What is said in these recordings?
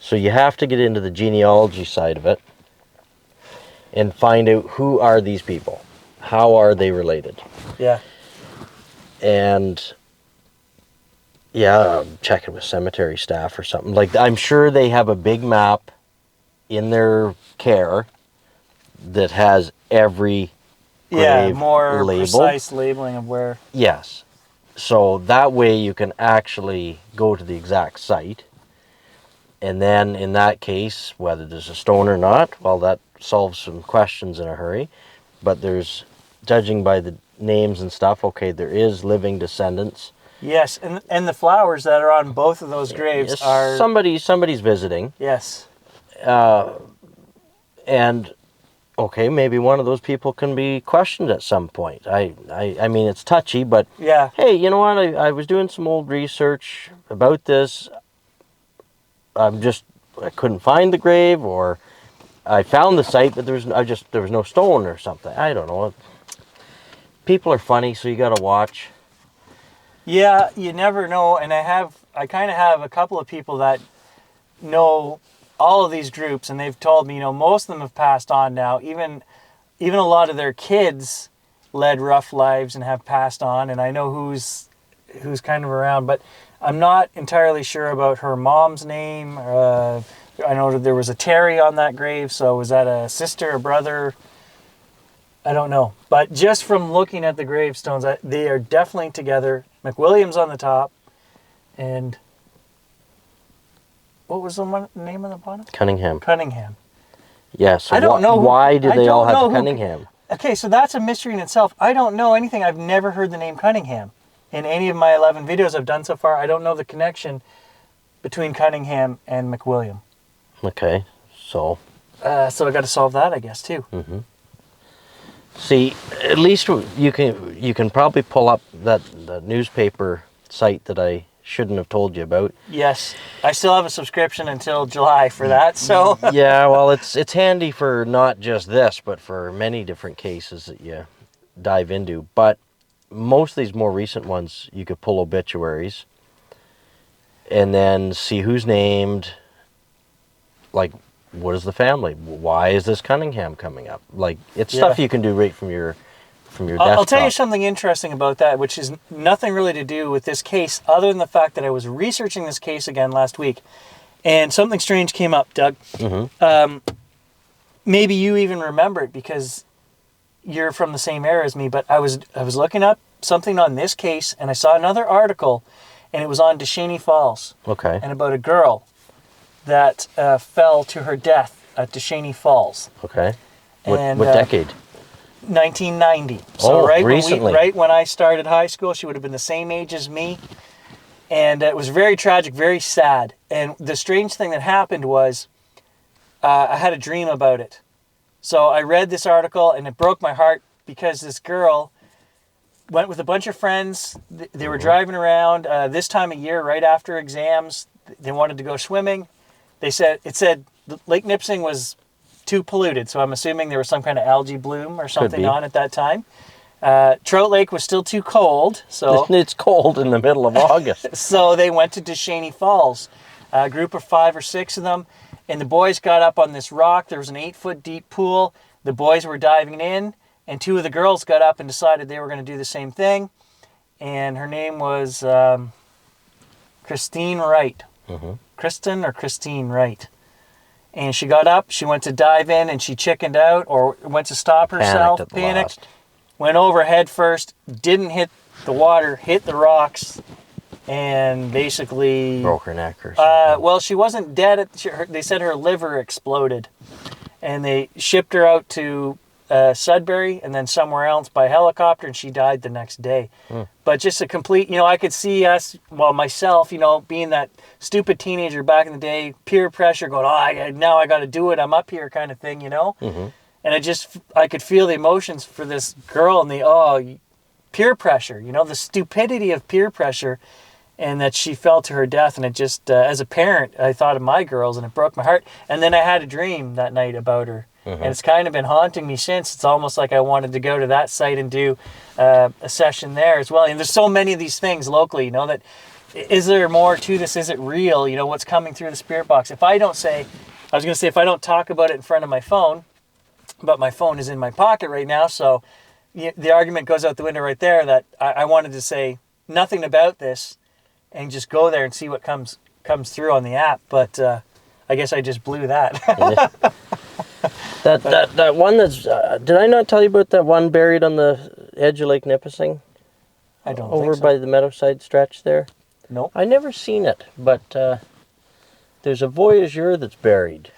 So you have to get into the genealogy side of it and find out who are these people. How are they related? Yeah. And yeah, check it with cemetery staff or something. Like, I'm sure they have a big map in their care that has every grave more labeled. precise labeling of where. Yes. So that way you can actually go to the exact site. And then in that case, whether there's a stone or not, well, that solves some questions in a hurry. But there's, judging by the names and stuff, okay, there is living descendants. Yes, and the flowers that are on both of those graves Yes, are... somebody's visiting. Yes. And okay, maybe one of those people can be questioned at some point. I mean, it's touchy, but Yeah. hey, you know what? I was doing some old research about this. I couldn't find the grave, or I found the site, but there was no stone or something. I don't know. People are funny, so you got to watch. Yeah, you never know, and I kind of have a couple of people that know all of these groups, and they've told me, most of them have passed on now. Even a lot of their kids led rough lives and have passed on, and I know who's kind of around, but I'm not entirely sure about her mom's name. I know that there was a Terry on that grave, so was that a sister, a brother? I don't know. But just from looking at the gravestones, they are definitely together. MacWilliam's on the top, and what was the name on the bottom? Cunningham. Yeah, so I don't know. Why do they all have Cunningham? Okay, so that's a mystery in itself. I don't know anything. I've never heard the name Cunningham. In any of my 11 videos I've done so far, I don't know the connection between Cunningham and MacWilliam. Okay, so... so I got to solve that, I guess, too. Mm-hmm. See, at least you can probably pull up that newspaper site that I shouldn't have told you about. Yes, I still have a subscription until July for that, so... Yeah, well, it's handy for not just this, but for many different cases that you dive into. But most of these more recent ones, you could pull obituaries and then see who's named, like, what is the family? Why is this Cunningham coming up? Like, it's stuff you can do right from your desktop. I'll tell you something interesting about that, which is nothing really to do with this case, other than the fact that I was researching this case again last week, and something strange came up, Doug. Mm-hmm. Maybe you even remember it because you're from the same era as me, but I was looking up something on this case, and I saw another article, and it was on Descheny Falls. Okay. And about a girl that fell to her death at Descheny Falls. Okay. What decade? 1990. So recently. Right when I started high school, she would have been the same age as me. And it was very tragic, very sad. And the strange thing that happened was I had a dream about it. So I read this article and it broke my heart because this girl went with a bunch of friends. They were driving around this time of year, right after exams. They wanted to go swimming. It said Lake Nipissing was too polluted, so I'm assuming there was some kind of algae bloom or something on at that time. Trout Lake was still too cold, so it's cold in the middle of August. So they went to Descheny Falls, a group of 5 or 6 of them, and the boys got up on this rock. There was an 8-foot deep pool. The boys were diving in, and 2 of the girls got up and decided they were going to do the same thing. And her name was Christine Wright. Mm-hmm. Kristen or Christine Wright. And she got up, she went to dive in, and she chickened out or went to stop herself, panicked, went over head first, didn't hit the water, hit the rocks, and basically... broke her neck or something. Well, she wasn't dead. They said her liver exploded. And they shipped her out to Sudbury and then somewhere else by helicopter, and she died the next day. But just a complete, I could see myself, being that stupid teenager back in the day, peer pressure going, now I got to do it, I'm up here kind of thing, Mm-hmm. And I could feel the emotions for this girl and the peer pressure, the stupidity of peer pressure, and that she fell to her death. And it just, as a parent, I thought of my girls and it broke my heart. And then I had a dream that night about her. Mm-hmm. And it's kind of been haunting me since. It's almost like I wanted to go to that site and do a session there as well. And there's so many of these things locally, that is there more to this? Is it real? You know, what's coming through the spirit box? If I don't say, I was going to say, if I don't talk about it in front of my phone, but my phone is in my pocket right now, so the argument goes out the window right there that I wanted to say nothing about this and just go there and see what comes through on the app. But I guess I just blew that. Yeah. That one that's... did I not tell you about that one buried on the edge of Lake Nipissing? I don't Over think so. by the Meadowside stretch there? Nope. I never seen it, but there's a Voyageur that's buried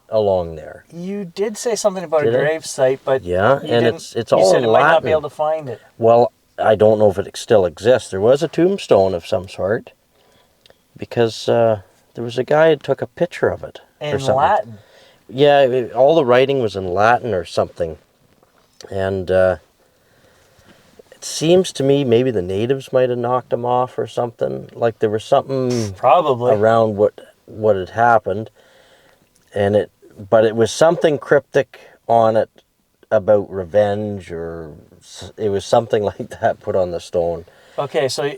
along there. You did say something about Did a I? grave site, but Yeah, you and didn't- it's you all said in it might not be Latin. able to find it. Well, I don't know if it still exists. There was a tombstone of some sort because there was a guy who took a picture of it. or In something. Latin. Yeah, all the writing was in Latin or something. And it seems to me maybe the natives might have knocked him off or something. Like there was something Probably. around what had happened. But it was something cryptic on it about revenge, or it was something like that put on the stone. Okay, so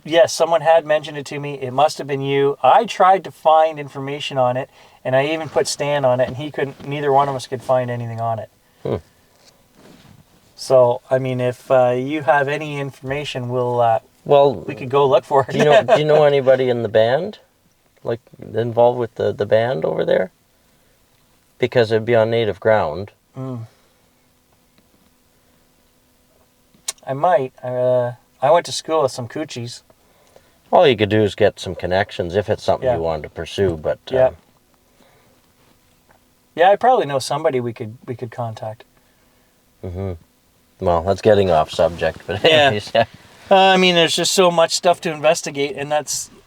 yes, someone had mentioned it to me. It must have been you. I tried to find information on it, and I even put Stan on it, and he couldn't. Neither one of us could find anything on it. So, I mean, if you have any information, we could go look for it. Do you know anybody in the band, like involved with the band over there? Because it'd be on native ground. I might. I went to school with some coochies. All you could do is get some connections if it's something Yeah. you wanted to pursue. But Yeah. Yeah, I probably know somebody we could contact. Well, that's getting off subject. But Yeah. anyways, yeah. I mean, there's just so much stuff to investigate, and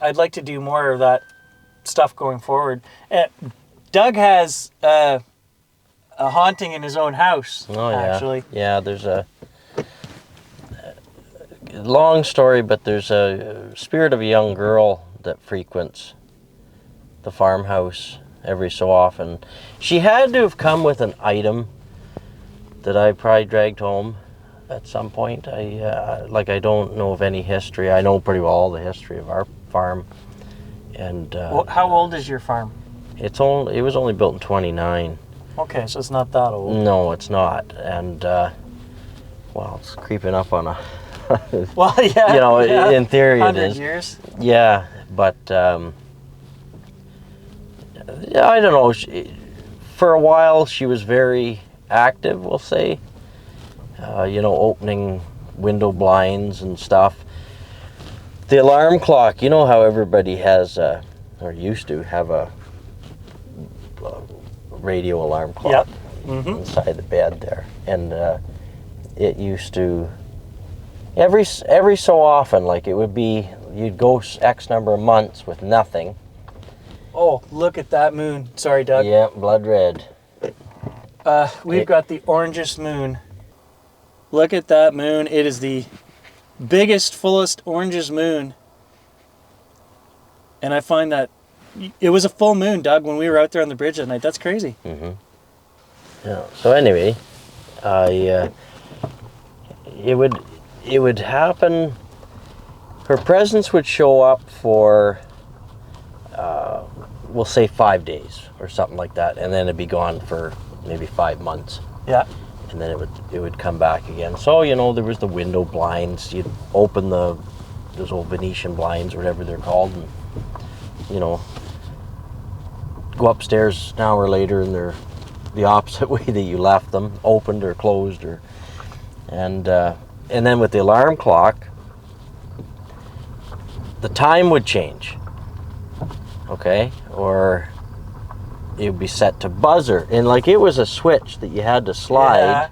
I'd like to do more of that stuff going forward. Doug has a haunting in his own house, Oh yeah. actually. Yeah, there's a long story, but there's a spirit of a young girl that frequents the farmhouse every so often. She had to have come with an item that I probably dragged home at some point. I don't know of any history. I know pretty well all the history of our farm. And How old is your farm? it was only built in 29. Okay, so it's not that old. No, it's not. And well, it's creeping up on a Well, yeah. you know, yeah. in theory it 100 is. years. Yeah, but yeah, I don't know. For a while, she was very active, we'll say. Opening window blinds and stuff. The alarm clock, you know how everybody has, or used to have a radio alarm clock inside the bed there. And it used to, every so often, like it would be, you'd go X number of months with nothing. Oh, look at that moon. Sorry, Doug. Yeah, blood red. We've got the orangest moon. Look at that moon. It is the biggest, fullest, orangest moon. And I find that it was a full moon, Doug, when we were out there on the bridge that night. That's crazy. Yeah. So anyway, it would happen. Her presence would show up for, we'll say 5 days or something like that, and then it'd be gone for maybe 5 months. Yeah. And then it would come back again. So there was the window blinds. You'd open those old Venetian blinds, or whatever they're called, and go upstairs an hour later, and they're the opposite way that you left them, opened or closed, and then with the alarm clock, the time would change. Okay, or it would be set to buzzer, and like it was a switch that you had to slide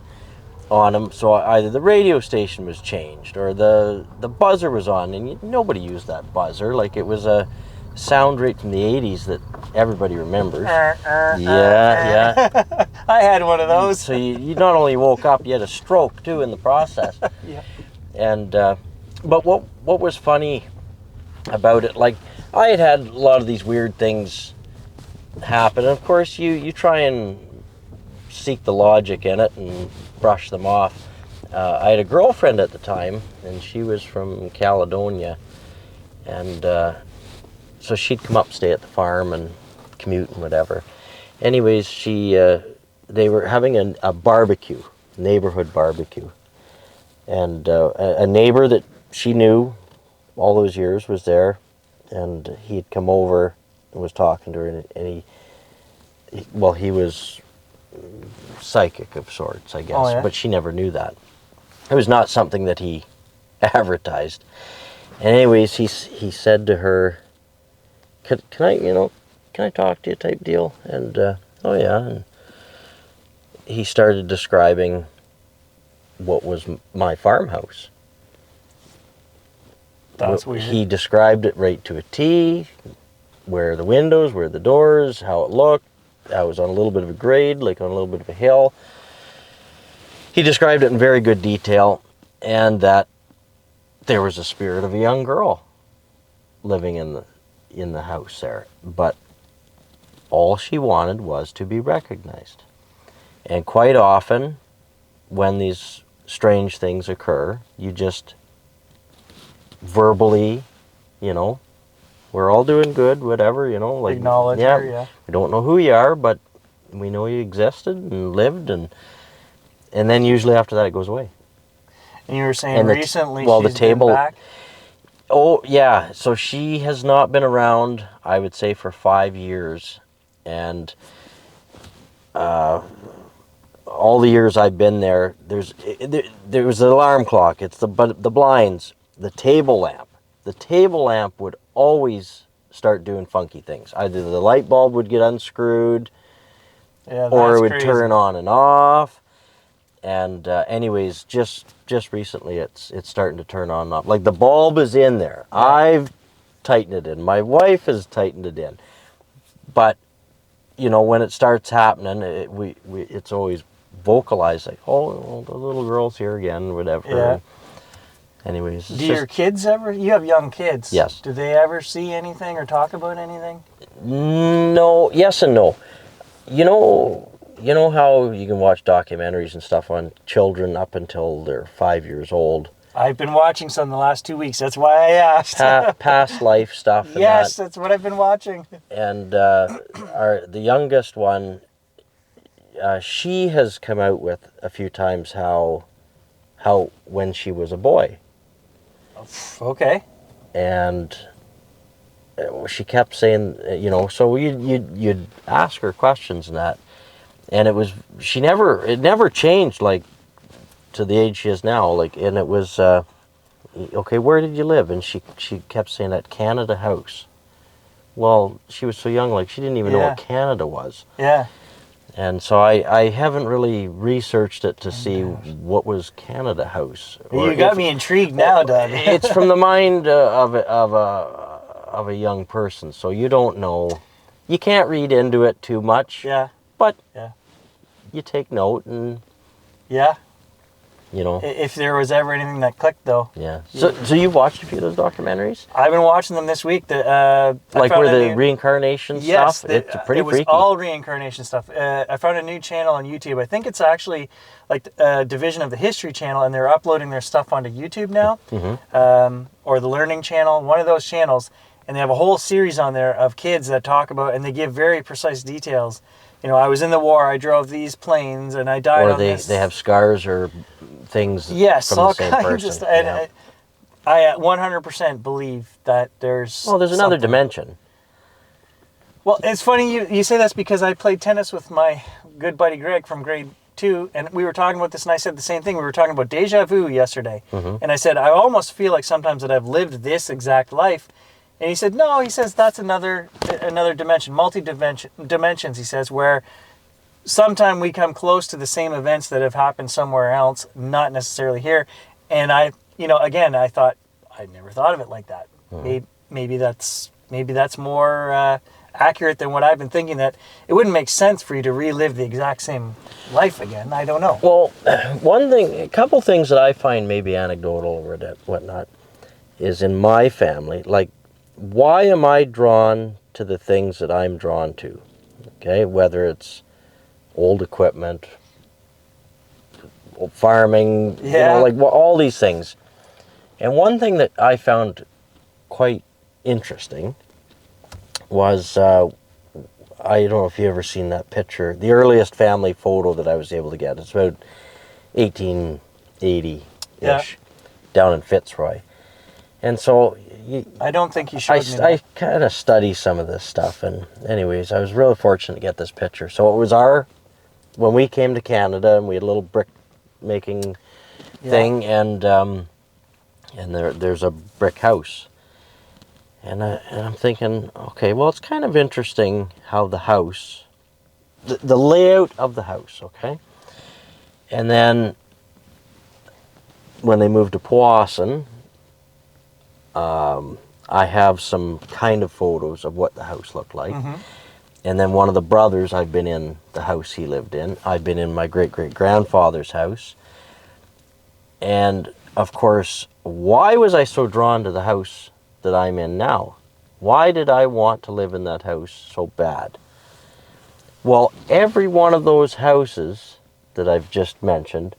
on them. So either the radio station was changed or the buzzer was on, and nobody used that buzzer. Like it was a sound right from the 80s that everybody remembers. Yeah. I had one of those. So you not only woke up, you had a stroke too in the process. Yeah. And but what was funny about it, like I had a lot of these weird things happen. And of course, you try and seek the logic in it and brush them off. I had a girlfriend at the time, and she was from Caledonia, And so she'd come up, stay at the farm, and commute and whatever. Anyways, they were having a barbecue, neighborhood barbecue. And a neighbor that she knew all those years was there, and he'd come over and was talking to her, and he was psychic of sorts, I guess, Oh, yeah? but she never knew that. It was not something that he advertised. And anyways, he said to her, can I talk to you type deal? And, oh yeah. And he started describing what was my farmhouse. That's weird. He described it right to a T, where the windows, where the doors, how it looked. I was on a little bit of a grade, like on a little bit of a hill. He described it in very good detail, and that there was a spirit of a young girl living in the house there. But all she wanted was to be recognized. And quite often, when these strange things occur, you just verbally, we're all doing good, whatever, like Acknowledge her, yeah. We don't know who you are, but we know you existed and lived, and then usually after that it goes away. And you were saying And recently the she's table, been back? Oh yeah, so she has not been around, I would say, for 5 years, and all the years I've been there, there was an alarm clock. It's the blinds, the table lamp. The table lamp would always start doing funky things. Either the light bulb would get unscrewed, Yeah, or it would crazy. turn on and off. And anyways, just recently, it's starting to turn on and off. Like the bulb is in there. Yeah. I've tightened it in. My wife has tightened it in. But when it starts happening, it's always vocalized, like, oh, well, the little girl's here again, whatever. Yeah. Anyways. Do your kids ever, you have young kids. Yes. Do they ever see anything or talk about anything? No, yes and no. You know how you can watch documentaries and stuff on children up until they're 5 years old? I've been watching some the last 2 weeks. That's why I asked. Past life stuff. And yes, that's what I've been watching. And the youngest one, she has come out with a few times how when she was a boy. Okay. And she kept saying, so you'd ask her questions and that, and it never changed, like, to the age she is now, like, and it was, okay, where did you live? And she kept saying at Canada House. Well, she was so young, like, she didn't even know what Canada was. Yeah. And so I haven't really researched it to see what was Canada House. You got me intrigued now, Doug. It's from the mind of a young person, so you don't know. You can't read into it too much. Yeah. But yeah, you take note and yeah. you know. If there was ever anything that clicked, though. Yeah. So you've watched a few of those documentaries? I've been watching them this week. Like where the reincarnation yes, stuff? It's pretty it was freaky. all reincarnation stuff. I found a new channel on YouTube. I think it's actually like a division of the History Channel, and they're uploading their stuff onto YouTube now, or the Learning Channel, one of those channels. And they have a whole series on there of kids that talk about, and they give very precise details. You know, I was in the war, I drove these planes, and I died on this. Or they have scars or things from all the same kinds person. of stuff. And I 100% believe that there's Well, there's another something. dimension. Well, it's funny you say that's because I played tennis with my good buddy Greg from grade 2, and we were talking about this, and I said the same thing. We were talking about deja vu yesterday, and I said, I almost feel like sometimes that I've lived this exact life. And he said, no, he says that's another dimension, dimensions, he says, where sometime we come close to the same events that have happened somewhere else, not necessarily here. And I thought, I never thought of it like that. Maybe that's more accurate than what I've been thinking, that it wouldn't make sense for you to relive the exact same life again. I don't know. Well, a couple things that I find maybe anecdotal or whatnot is in my family, like, why am I drawn to the things that I'm drawn to? Okay, whether it's old equipment, farming, like all these things. And one thing that I found quite interesting was, I don't know if you ever seen that picture, the earliest family photo that I was able to get. It's about 1880-ish, down in Fitzroy. And so I don't think you showed me I that. kind of study some of this stuff, and anyways, I was really fortunate to get this picture. So it was when we came to Canada, and we had a little brick making thing, and there's a brick house, and I'm thinking, okay, well, it's kind of interesting how the house, the layout of the house, okay, and then when they moved to Powassan, I have some kind of photos of what the house looked like. Mm-hmm. And then one of the brothers, I've been in the house he lived in. I've been in my great-great-grandfather's house. And, of course, why was I so drawn to the house that I'm in now? Why did I want to live in that house so bad? Well, every one of those houses that I've just mentioned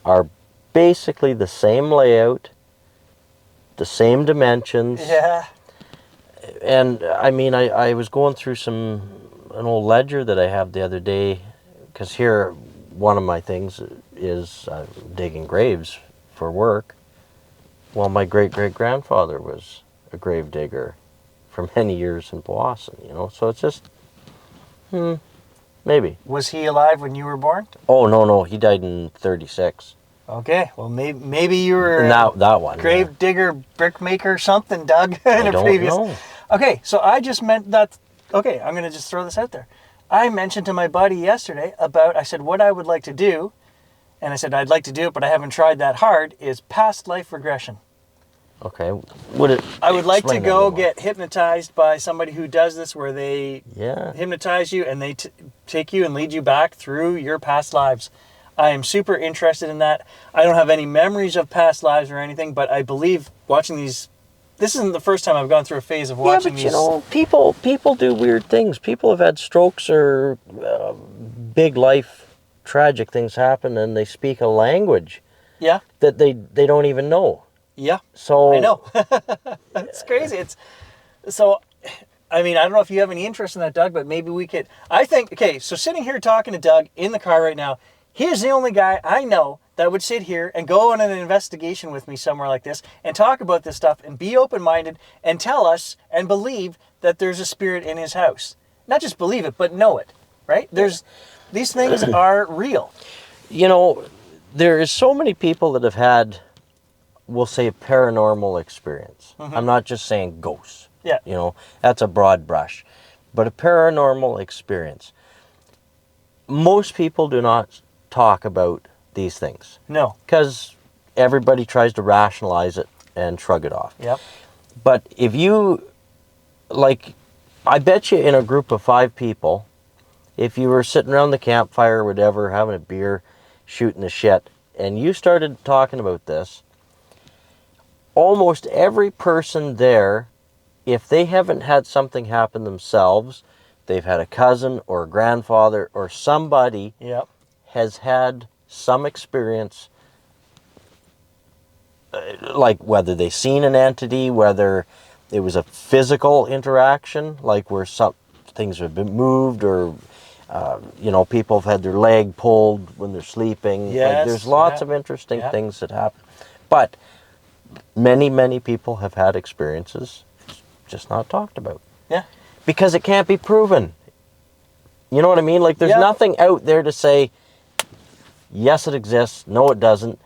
are basically the same layout, the same dimensions. Yeah. And I mean, I was going through an old ledger that I have the other day, because here, one of my things is digging graves for work. Well, my great-great-grandfather was a grave digger for many years in Powassan, so it's just, maybe. Was he alive when you were born? Oh, no, he died in 36. Okay, well, maybe you were And that one. grave digger, brick maker, something, Doug, in I a don't previous. know. Okay, so I just meant that. Okay, I'm gonna just throw this out there. I mentioned to my buddy yesterday I said what I would like to do, and I said I'd like to do it, but I haven't tried that hard. Is past life regression. Okay. I would like to explain that a go little more. get hypnotized by somebody who does this, where they Yeah. hypnotize you and they take you and lead you back through your past lives. I am super interested in that. I don't have any memories of past lives or anything, but I believe watching these. This isn't the first time I've gone through a phase of watching Yeah, but these. people do weird things. People have had strokes or big life tragic things happen, and they speak a language Yeah, that they don't even know. yeah, So I know. It's crazy. So. I mean, I don't know if you have any interest in that, Doug, but maybe we could. I think. Okay, so sitting here talking to Doug in the car right now, he's the only guy I know that would sit here and go on an investigation with me somewhere like this and talk about this stuff and be open-minded and tell us and believe that there's a spirit in his house. Not just believe it, but know it, right? These things are real. there is so many people that have had, we'll say, a paranormal experience. Mm-hmm. I'm not just saying ghosts. Yeah. That's a broad brush. But a paranormal experience. Most people do not talk about these things. No. Because everybody tries to rationalize it and shrug it off. Yep. But if you, I bet you in a group of 5 people, if you were sitting around the campfire or whatever, having a beer, shooting the shit, and you started talking about this, almost every person there, if they haven't had something happen themselves, they've had a cousin or a grandfather or somebody Yep. has had some experience, like whether they've seen an entity, whether it was a physical interaction, like where some things have been moved, or people have had their leg pulled when they're sleeping. Yes, There's lots of interesting things that happen. But many people have had experiences just not talked about. Yeah. Because it can't be proven. You know what I mean? Like, there's nothing out there to say, yes, it exists, no, it doesn't.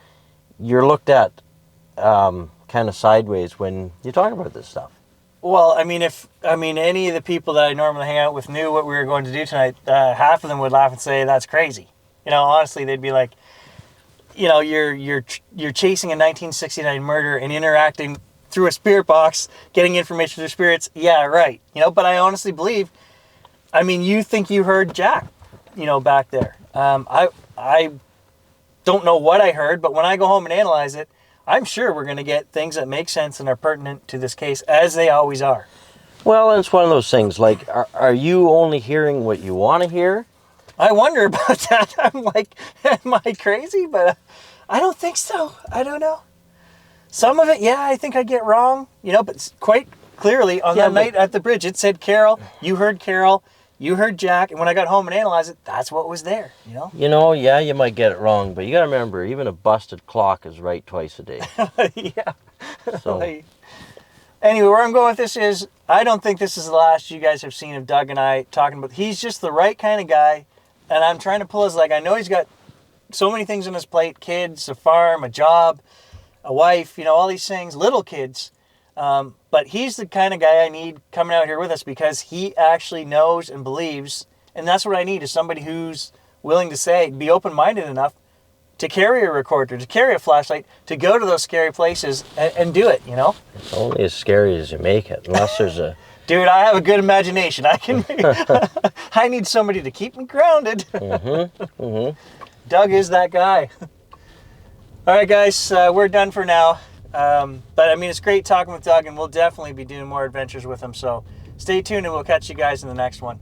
You're looked at kind of sideways when you talk about this stuff. Well, I mean, if any of the people that I normally hang out with knew what we were going to do tonight, half of them would laugh and say that's crazy. Honestly, they'd be like, you're chasing a 1969 murder and interacting through a spirit box, getting information through spirits. Yeah, right. But I honestly believe. I mean, you think you heard Jack, back there. I don't know what I heard, but when I go home and analyze it, I'm sure we're going to get things that make sense and are pertinent to this case, as they always are. Well, it's one of those things, like, are you only hearing what you want to hear? I wonder about that. I'm like, am I crazy? But I don't think so. I don't know. Some of it, yeah, I think I get wrong, but quite clearly on that night at the bridge. It said Carol. You heard Carol. You heard Jack. And when I got home and analyzed it, that's what was there, you know? You know, yeah, you might get it wrong, but you got to remember, even a busted clock is right twice a day. Yeah. So, Anyway, where I'm going with this is, I don't think this is the last you guys have seen of Doug and I talking about. He's just the right kind of guy, and I'm trying to pull his leg. I know he's got so many things on his plate: kids, a farm, a job, a wife, you know, all these things, little kids. But he's the kind of guy I need coming out here with us because he actually knows and believes, and that's what I need, is somebody who's willing to say, be open-minded enough to carry a recorder, to carry a flashlight, to go to those scary places and do it, you know? it's only as scary as you make it, unless there's a... Dude, I have a good imagination. I need somebody to keep me grounded. Doug is that guy. All right, guys, we're done for now. But, I mean, it's great talking with Doug, and we'll definitely be doing more adventures with him. So stay tuned, and we'll catch you guys in the next one.